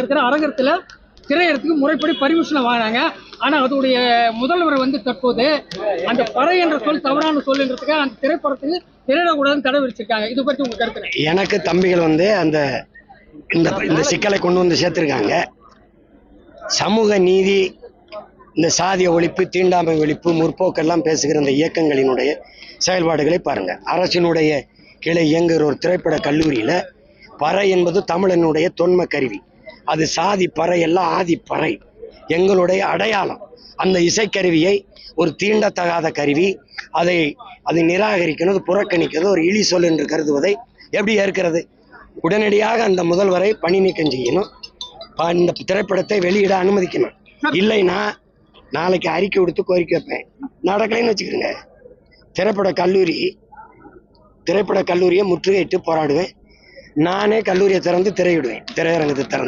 இருக்கிற அரங்கத்துல திரையரத்துக்கு முறைப்படி பர்மிஷன் வாங்கினாங்க. ஆனா அதோடைய முதல்வர் தற்போது அந்த பறை என்ற சொல் தவறான சொல்லுன்றதுக்கு அந்த திரைப்படத்துக்கு திரையிடக்கூடாதுன்னு தடை விதிச்சிருக்காங்க. இது பற்றி உங்க கருத்து? எனக்கு தம்பிகள் அந்த இந்த சிக்கலை கொண்டு வந்து சேர்த்திருக்காங்க. சமூக நீதி, இந்த சாதிய ஒழிப்பு, தீண்டாமை ஒழிப்பு, முற்போக்கெல்லாம் பேசுகிற இந்த இயக்கங்களினுடைய செயல்பாடுகளை பாருங்க. அரசினுடைய கிளை இயங்குகிற ஒரு திரைப்பட கல்லூரியில பறை என்பது தமிழனுடைய தொன்ம கருவி. அது சாதி பறை எல்லாம் ஆதி பறை, எங்களுடைய அடையாளம். அந்த இசைக்கருவியை ஒரு தீண்டத்தகாத கருவி, அதை நிராகரிக்கிறது, புறக்கணிக்கிறது, ஒரு இழி சொல் என்று கருதுவதை எப்படி ஏற்கிறது? உடனடியாக அந்த முதல்வரை பணி நீக்கம் செய்யணும். இந்த திரைப்படத்தை வெளியிட அனுமதிக்கணும். இல்லைன்னா நாளைக்கு அறிக்கை கொடுத்து கோரிக்கை வைப்பேன். நடக்கலைன்னு வச்சுக்கிறேங்க, திரைப்பட கல்லூரியை முற்றுகையிட்டு போராடுவேன். நானே கல்லூரியை திறந்து திரையிடுவேன், திரையரங்கத்தை திறந்து.